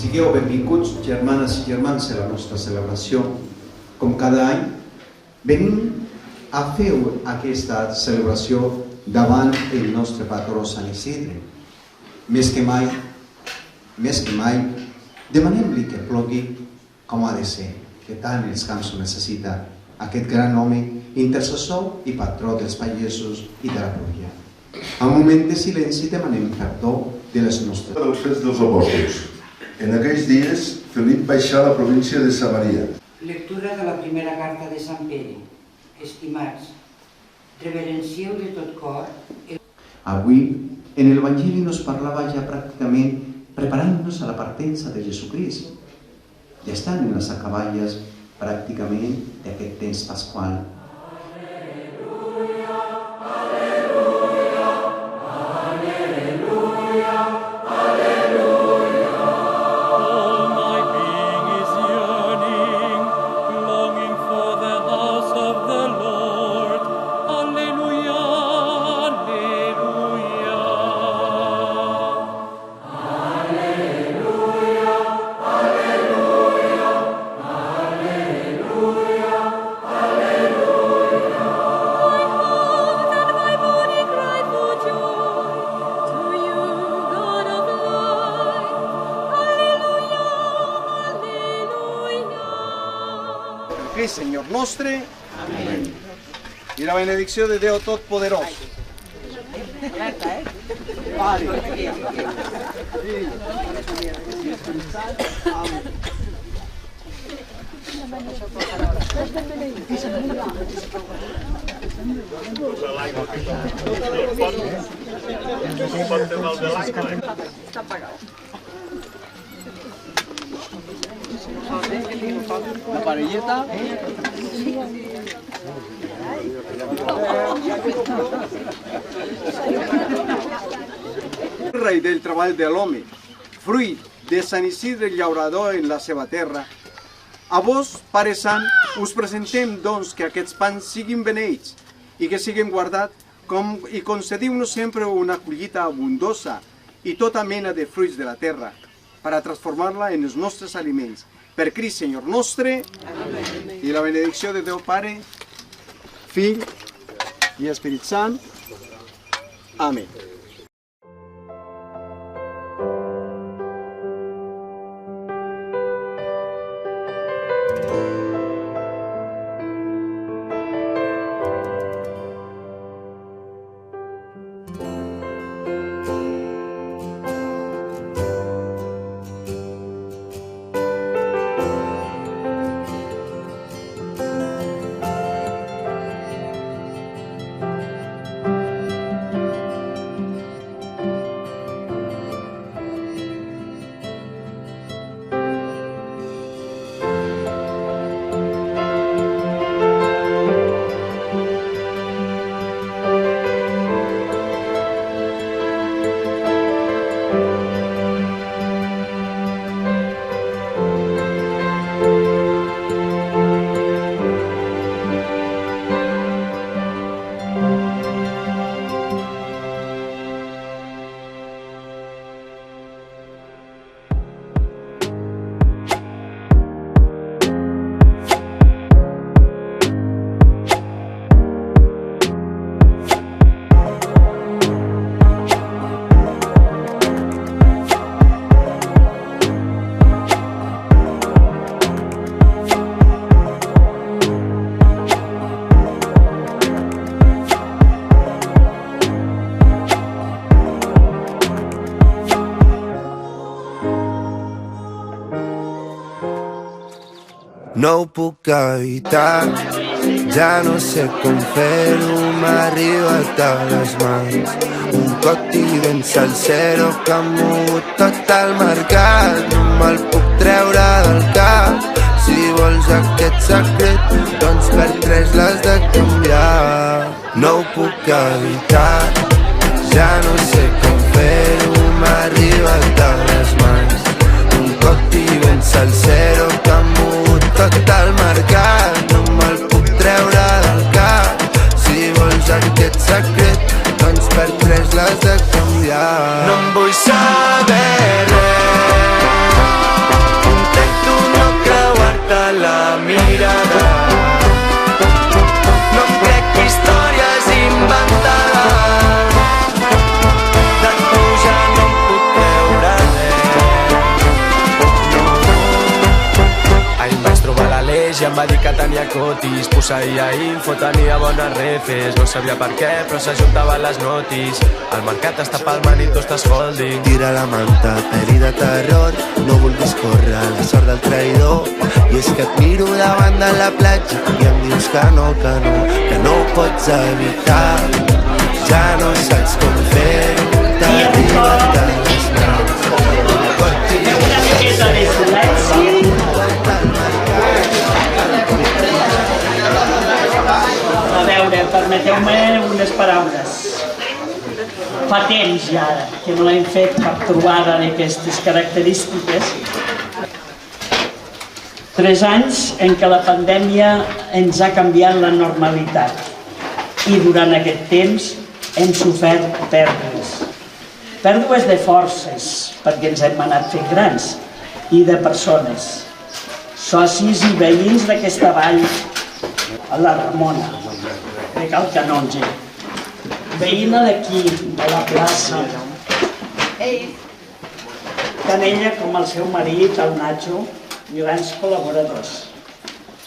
Sigueu benvinguts, germanes i germans, a la nostra celebració. Com cada any, venim a fer aquesta celebració davant el nostre patró Sant Isidre. Més que mai, demanem-li que plogui com ha de ser, que tant els camps ho necessita, aquest gran home, intercessor i patró dels pagesos i de la pluja. A un moment de silenci demanem perdó de les nostres... Dels fets dels apòstols. En aquells dies, Felip baixà a la província de Samaria. Lectura de la primera carta de Sant Pere. Estimats, reverencieu de tot cor... Avui, en l'Evangeli nos parlava ja pràcticament preparant-nos a la partença de Jesucrist. Ja estan en les acaballes pràcticament d'aquest temps pasqual. Crist, Senyor nostre. Amén. I la benedicció de Déu Totpoderós. Alerta, Pare. Està apagat. La parelleta. El rei del treball de l'home, fruit de Sant Isidre llaurador en la seva terra. A vos, Pare Sant, us presentem doncs que aquests pans siguin beneïts i que siguin guardats i concediu-nos sempre una collita abundosa i tota mena de fruits de la terra per a transformar-la en els nostres aliments. Per Crist, Senyor nostre. Amén. I la benedicció de Déu Pare, Fill i Espírit Sant. Amén. No ho puc evitar, ja no sé com fer-ho, m'ha arribat a les mans. Un coti ben salsero que ha mogut tot el mercat. No me'l puc treure del cap, si vols aquest secret, doncs per 3 l'has de canviar. No ho puc evitar, ja no sé com fer-ho, m'ha arribat a les mans. Un coti ben salsero que ha mogut tot el mercat. No me'l puc treure del cap, si vols aquest secret, doncs per 3 l'has de mateix i em va dir que tenia cotis. Posseïa info, tenia bones refes, no sabia per què, però s'ajuntaven les notis. El mercat està palmant i tu estàs holding. Tira la manta, peli de terror, no vulguis córrer la sort del traïdor. I és que et miro davant de la platja i em dius que no ho pots evitar. Ja no saps com fer-ho, t'ha arribat a les mans. Una miqueta de silenci. A veure, permeteu-me unes paraules. Fa temps ja que no l'hem fet cap trobada d'aquestes característiques. 3 anys en què la pandèmia ens ha canviat la normalitat i durant aquest temps hem sofert pèrdues. Pèrdues de forces, perquè ens hem anat fent grans, i de persones. Socis i veïns d'aquesta vall, a la Ramona, de Cal Canonge, veïna d'aquí, de la plaça, tant ella com el seu marit, el Nacho, grans col·laboradors.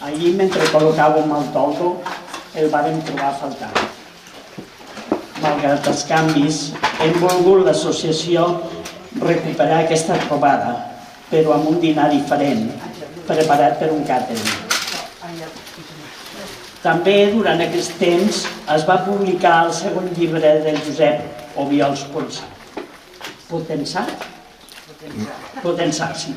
Allí, mentre col·locàvem el toldo, el vàrem trobar a faltar. Malgrat els canvis, hem volgut l'associació recuperar aquesta trobada, però amb un dinar diferent, preparat per un càtering. També, durant aquest temps, es va publicar el segon llibre del Josep Obiols Potençar, sí.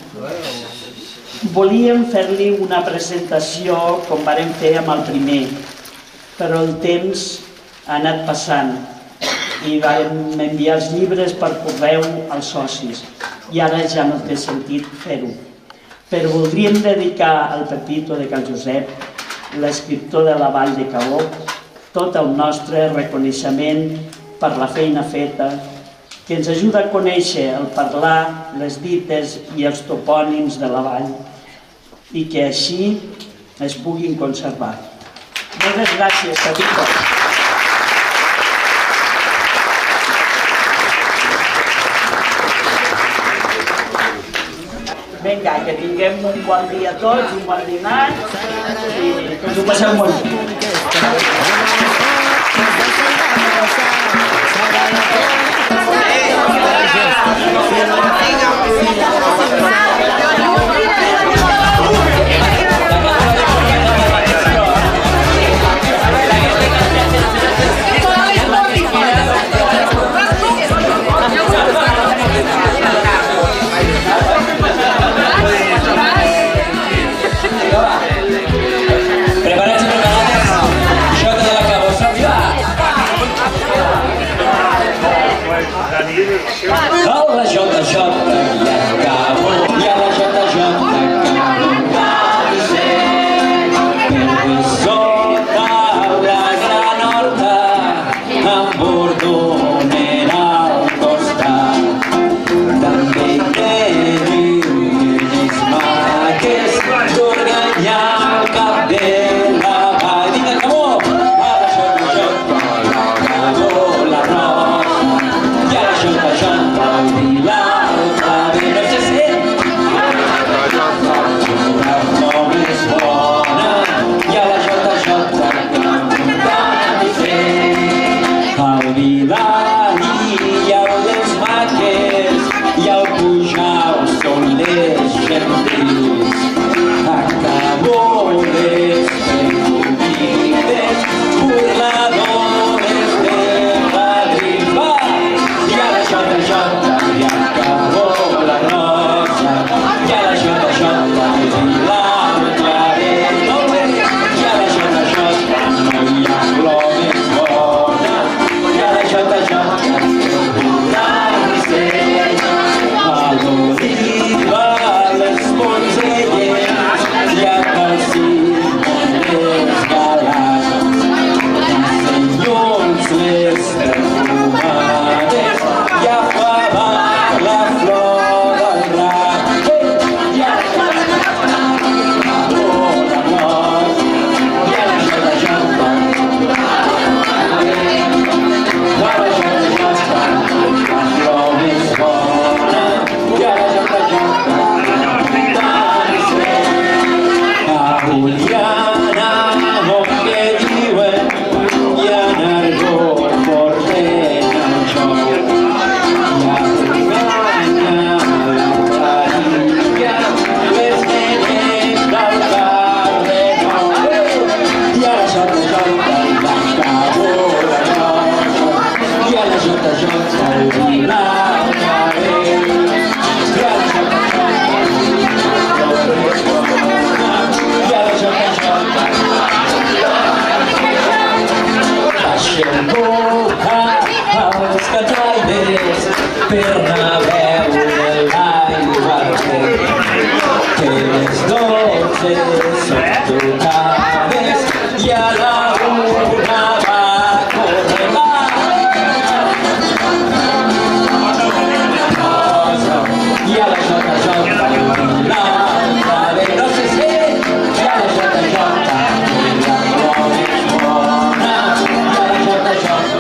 Volíem fer-li una presentació com vàrem fer amb el primer, però el temps ha anat passant i vam enviar els llibres per correu als socis i ara ja no té sentit fer-ho. Però voldríem dedicar al Pepito de Cal Josep, l'escriptor de la Vall de Cabó, tot el nostre reconeixement per la feina feta, que ens ajuda a conèixer el parlar, les dites i els topònims de la vall i que així es puguin conservar. Moltes gràcies, Pepito. Vinga, que tinguem un bon dia tots, un bon dinar i que us ho passeu molt bé. La JJ ja acabo, i a la JJ acabo sota la gran horta amb bordoner al costat. També tenis maques d'organyar el cap de la vall. Vinga, acabó! A la JJ acabo l'arròs i a la JJ 12 son tocades i a la 1 va córrer i a la JJ l'altra ve no sé si i a la JJ la flor és bona i a la JJ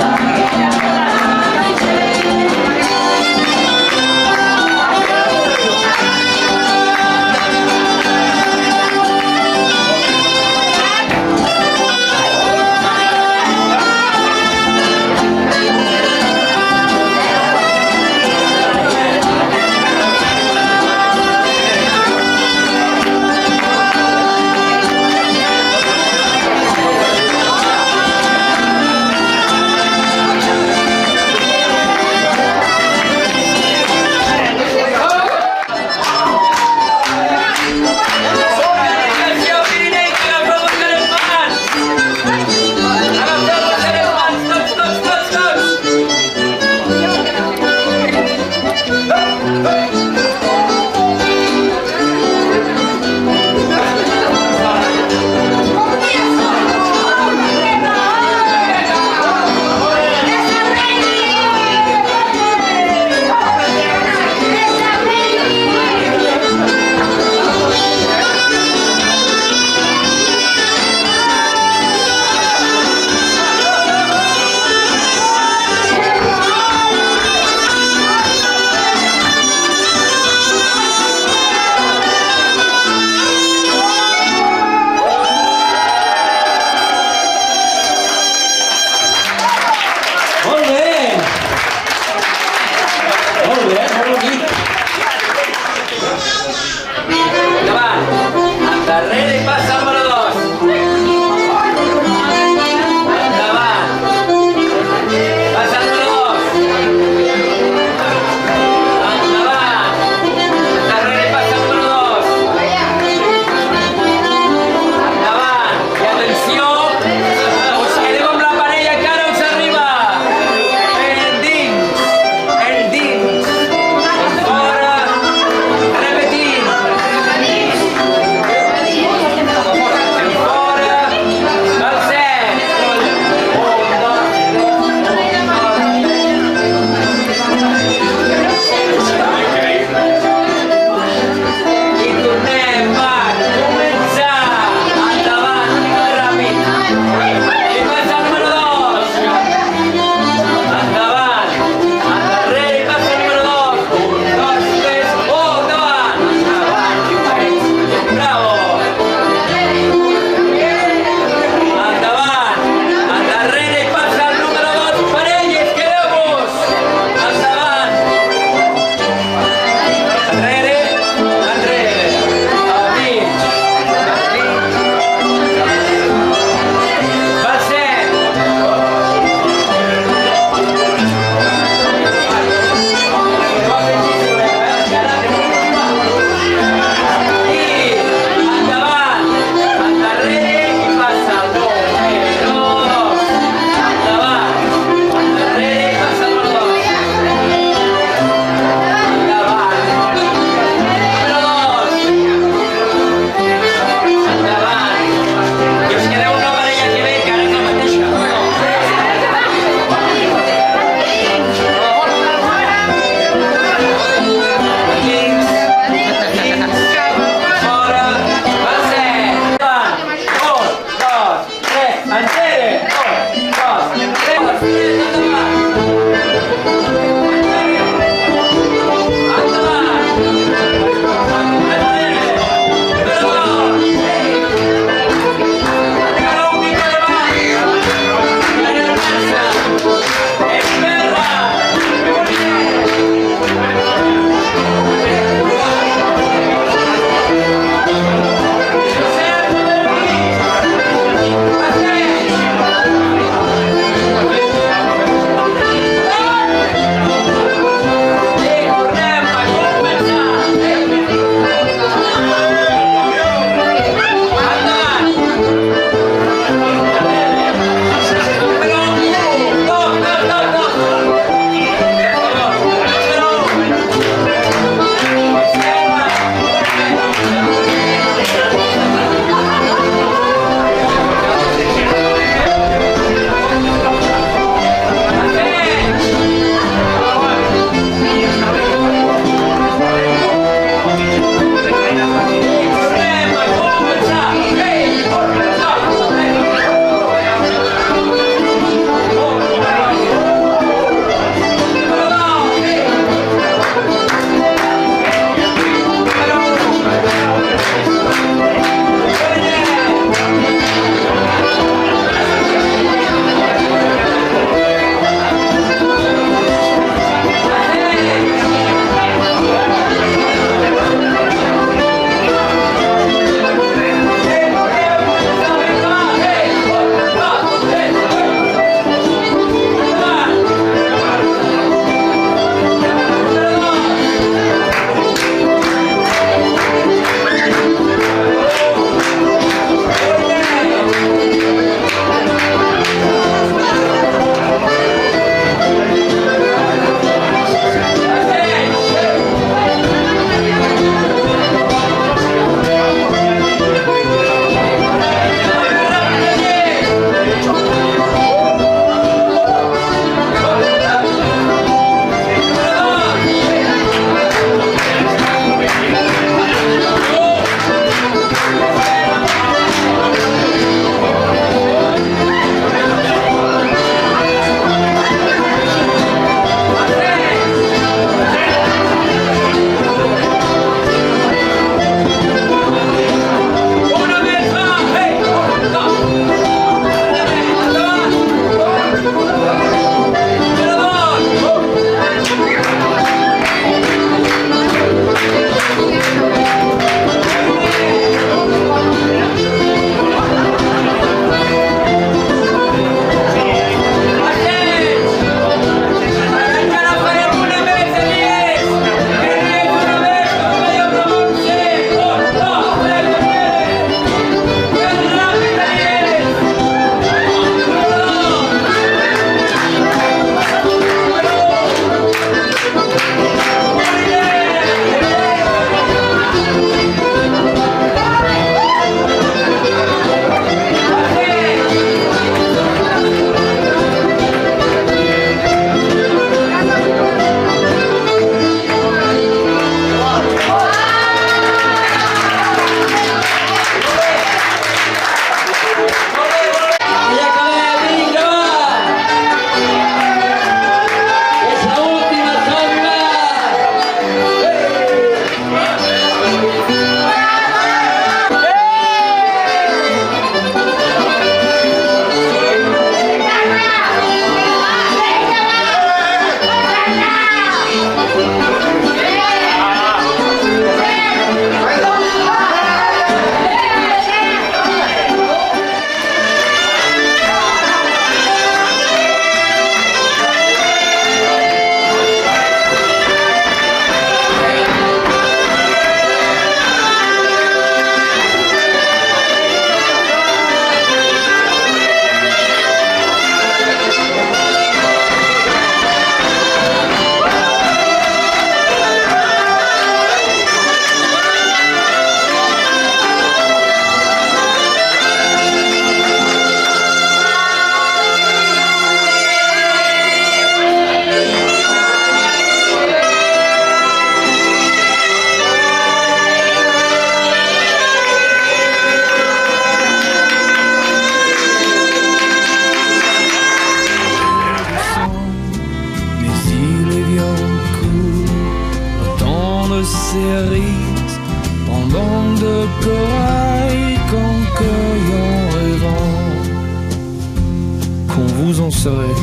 serez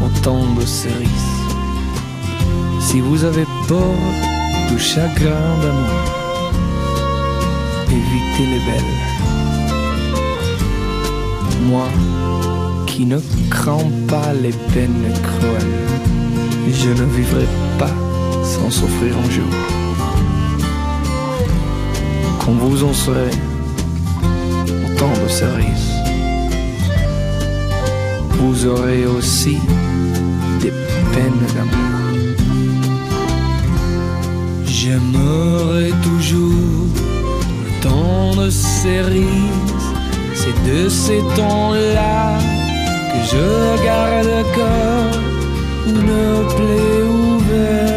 autant de cerises. Si vous avez peur du chagrin d'amour, évitez les belles. Moi, qui ne crains pas les peines cruelles, je ne vivrai pas sans souffrir un jour. Quand vous en serez autant de cerises, vous aurez aussi des peines d'amour. J'aimerai toujours le temps de cerises. C'est de ces temps-là que je garde le cœur une plaie ouverte.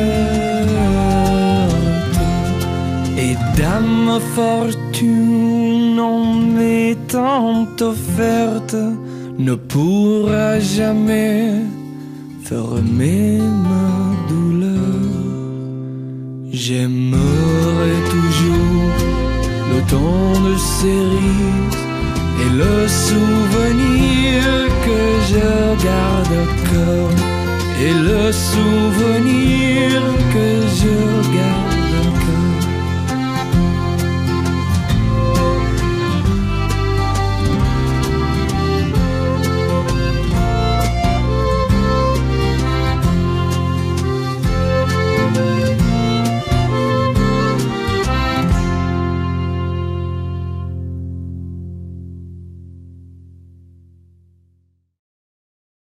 Et dame fortune en m'étant offerte ne pourra jamais fermer ma douleur. J'aimerai toujours le temps de cerises et le souvenir que je garde au cœur, et le souvenir que je garde